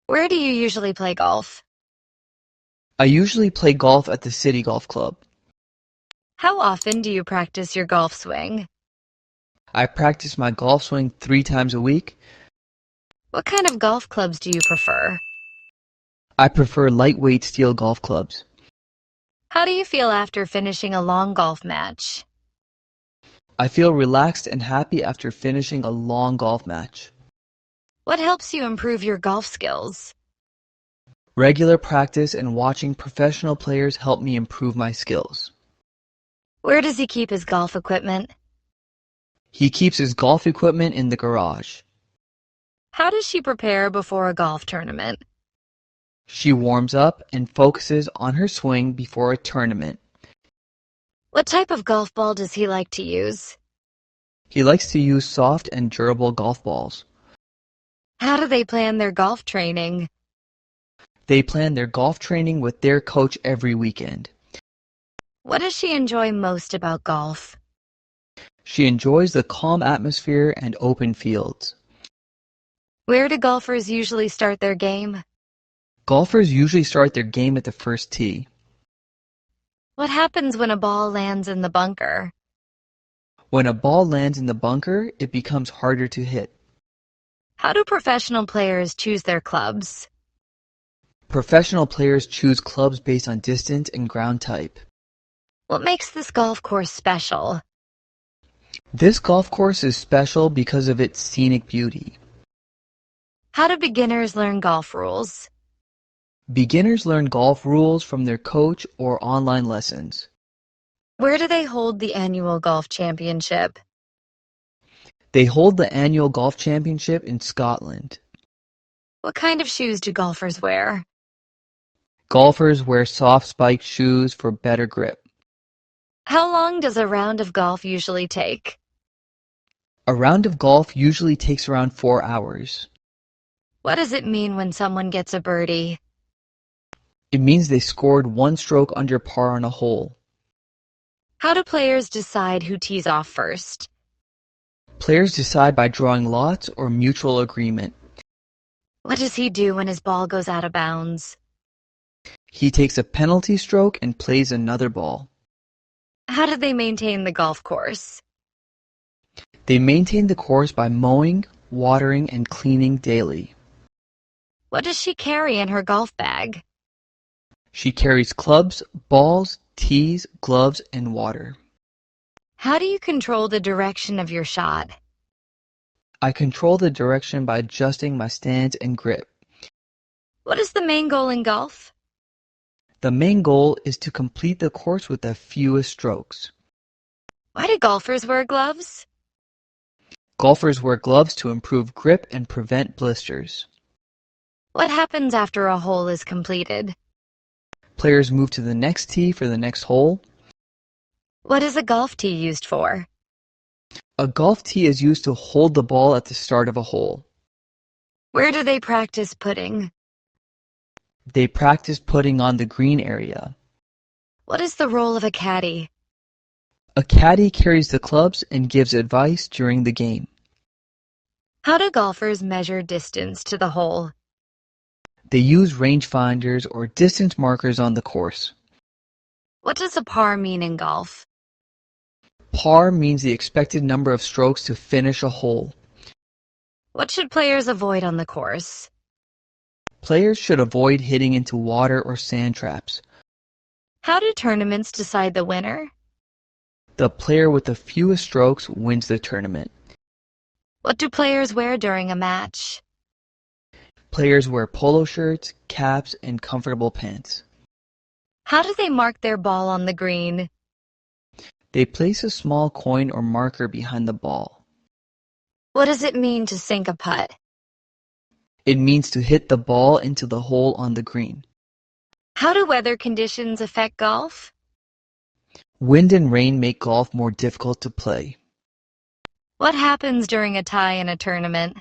Where do you usually play golf? I usually play golf at the City Golf Club. How often do you practice your golf swing? I practice my golf swing 3 times a week. What kind of golf clubs do you prefer? I prefer lightweight steel golf clubs. How do you feel after finishing a long golf match? I feel relaxed and happy after finishing a long golf match. What helps you improve your golf skills? Regular practice and watching professional players help me improve my skills. Where does he keep his golf equipment? He keeps his golf equipment in the garage. How does she prepare before a golf tournament? She warms up and focuses on her swing before a tournament. What type of golf ball does he like to use? He likes to use soft and durable golf balls. How do they plan their golf training? They plan their golf training with their coach every weekend. What does she enjoy most about golf? She enjoys the calm atmosphere and open fields. Where do golfers usually start their game? Golfers usually start their game at the first tee. What happens when a ball lands in the bunker? When a ball lands in the bunker, it becomes harder to hit. How do professional players choose their clubs? Professional players choose clubs based on distance and ground type. What makes this golf course special? This golf course is special because of its scenic beauty. How do beginners learn golf rules? Beginners learn golf rules from their coach or online lessons. Where do they hold the annual golf championship? They hold the annual golf championship in Scotland. What kind of shoes do golfers wear? Golfers wear soft spiked shoes for better grip. How long does a round of golf usually take? A round of golf usually takes around 4 hours. What does it mean when someone gets a birdie? It means they scored 1 stroke under par on a hole. How do players decide who tees off first? Players decide by drawing lots or mutual agreement. What does he do when his ball goes out of bounds? He takes a penalty stroke and plays another ball. How do they maintain the golf course? They maintain the course by mowing, watering, and cleaning daily. What does she carry in her golf bag? She carries clubs, balls, tees, gloves, and water. How do you control the direction of your shot? I control the direction by adjusting my stance and grip. What is the main goal in golf? The main goal is to complete the course with the fewest strokes. Why do golfers wear gloves? Golfers wear gloves to improve grip and prevent blisters. What happens after a hole is completed? Players move to the next tee for the next hole. What is a golf tee used for? A golf tee is used to hold the ball at the start of a hole. Where do they practice putting? They practice putting on the green area. What is the role of a caddy? A caddy carries the clubs and gives advice during the game. How do golfers measure distance to the hole? They use rangefinders or distance markers on the course. What does a par mean in golf? Par means the expected number of strokes to finish a hole. What should players avoid on the course? Players should avoid hitting into water or sand traps. How do tournaments decide the winner? The player with the fewest strokes wins the tournament. What do players wear during a match? Players wear polo shirts, caps, and comfortable pants. How do they mark their ball on the green? They place a small coin or marker behind the ball. What does it mean to sink a putt? It means to hit the ball into the hole on the green. How do weather conditions affect golf? Wind and rain make golf more difficult to play. What happens during a tie in a tournament?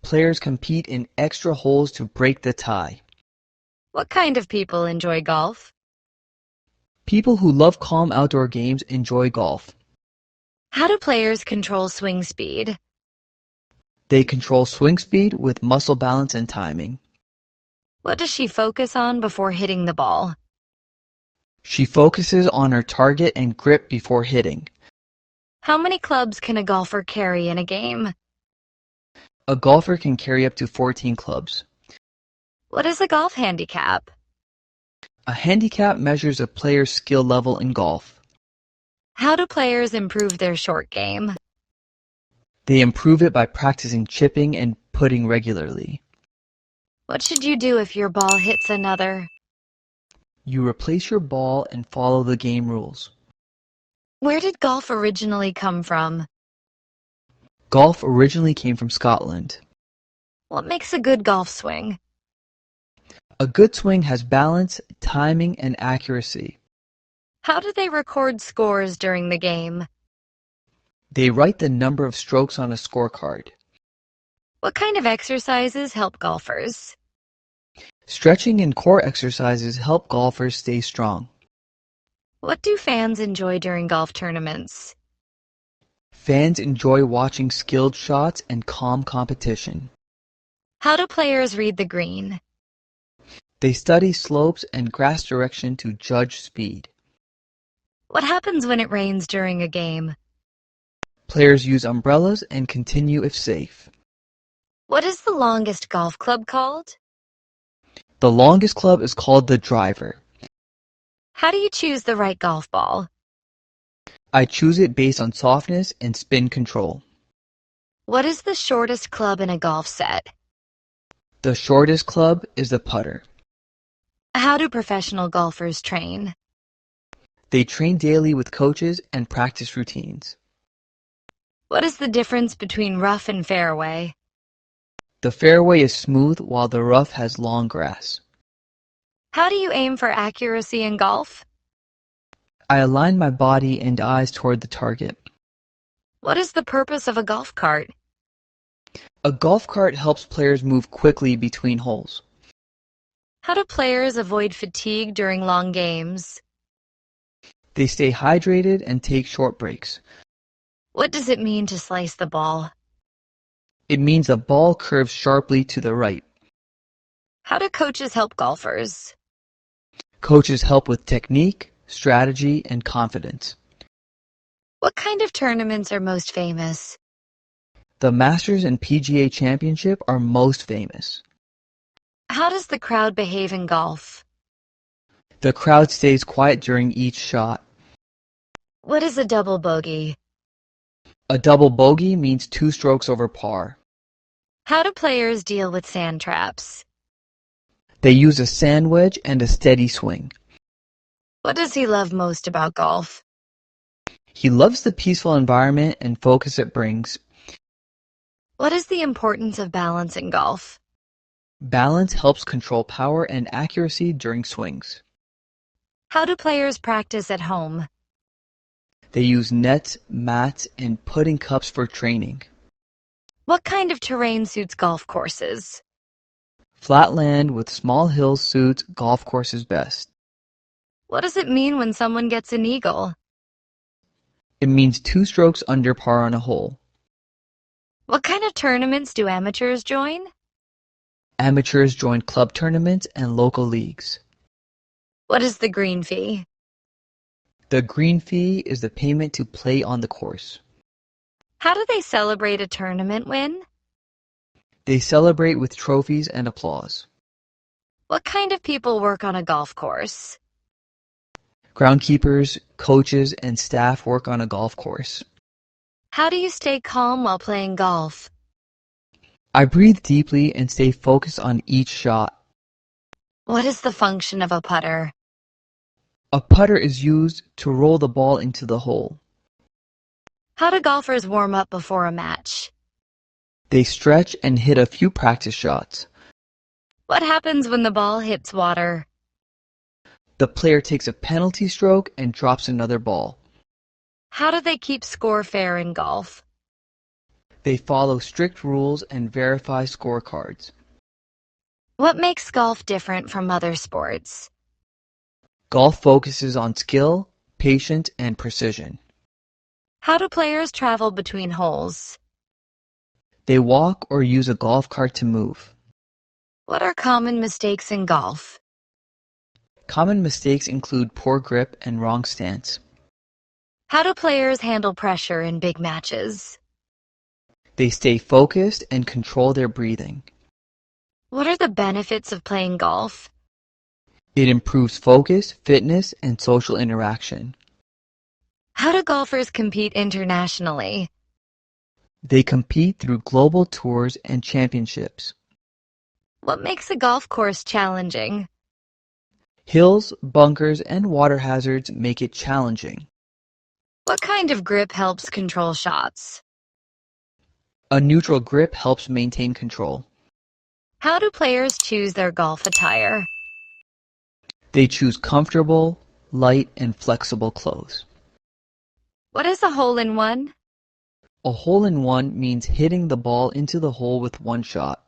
Players compete in extra holes to break the tie. What kind of people enjoy golf? People who love calm outdoor games enjoy golf. How do players control swing speed? They control swing speed with muscle balance and timing. What does she focus on before hitting the ball? She focuses on her target and grip before hitting. How many clubs can a golfer carry in a game? A golfer can carry up to 14 clubs. What is a golf handicap? A handicap measures a player's skill level in golf. How do players improve their short game? They improve it by practicing chipping and putting regularly. What should you do if your ball hits another? You replace your ball and follow the game rules. Where did golf originally come from? Golf originally came from Scotland. What makes a good golf swing? A good swing has balance, timing, and accuracy. How do they record scores during the game? They write the number of strokes on a scorecard. What kind of exercises help golfers? Stretching and core exercises help golfers stay strong. What do fans enjoy during golf tournaments? Fans enjoy watching skilled shots and calm competition. How do players read the green? They study slopes and grass direction to judge speed. What happens when it rains during a game? Players use umbrellas and continue if safe. What is the longest golf club called? The longest club is called the driver. How do you choose the right golf ball? I choose it based on softness and spin control. What is the shortest club in a golf set? The shortest club is the putter. How do professional golfers train? They train daily with coaches and practice routines. What is the difference between rough and fairway? The fairway is smooth while the rough has long grass. How do you aim for accuracy in golf? I align my body and eyes toward the target. What is the purpose of a golf cart? A golf cart helps players move quickly between holes. How do players avoid fatigue during long games? They stay hydrated and take short breaks. What does it mean to slice the ball? It means the ball curves sharply to the right. How do coaches help golfers? Coaches help with technique, strategy, and confidence. What kind of tournaments are most famous? The Masters and PGA Championship are most famous. How does the crowd behave in golf? The crowd stays quiet during each shot. What is a double bogey? A double bogey means 2 strokes over par. How do players deal with sand traps? They use a sand wedge and a steady swing. What does he love most about golf? He loves the peaceful environment and focus it brings. What is the importance of balance in golf? Balance helps control power and accuracy during swings. How do players practice at home? They use nets, mats, and putting cups for training. What kind of terrain suits golf courses? Flat land with small hills suits golf courses best. What does it mean when someone gets an eagle? It means 2 strokes under par on a hole. What kind of tournaments do amateurs join? Amateurs join club tournaments and local leagues. What is the green fee? The green fee is the payment to play on the course. How do they celebrate a tournament win? They celebrate with trophies and applause. What kind of people work on a golf course? Groundkeepers, coaches, and staff work on a golf course. How do you stay calm while playing golf? I breathe deeply and stay focused on each shot. What is the function of a putter? A putter is used to roll the ball into the hole. How do golfers warm up before a match? They stretch and hit a few practice shots. What happens when the ball hits water? The player takes a penalty stroke and drops another ball. How do they keep score fair in golf? They follow strict rules and verify scorecards. What makes golf different from other sports? Golf focuses on skill, patience, and precision. How do players travel between holes? They walk or use a golf cart to move. What are common mistakes in golf? Common mistakes include poor grip and wrong stance. How do players handle pressure in big matches? They stay focused and control their breathing. What are the benefits of playing golf? It improves focus, fitness, and social interaction. How do golfers compete internationally? They compete through global tours and championships. What makes a golf course challenging? Hills, bunkers, and water hazards make it challenging. What kind of grip helps control shots? A neutral grip helps maintain control. How do players choose their golf attire? They choose comfortable, light, and flexible clothes. What is a hole-in-one? A hole-in-one means hitting the ball into the hole with one shot.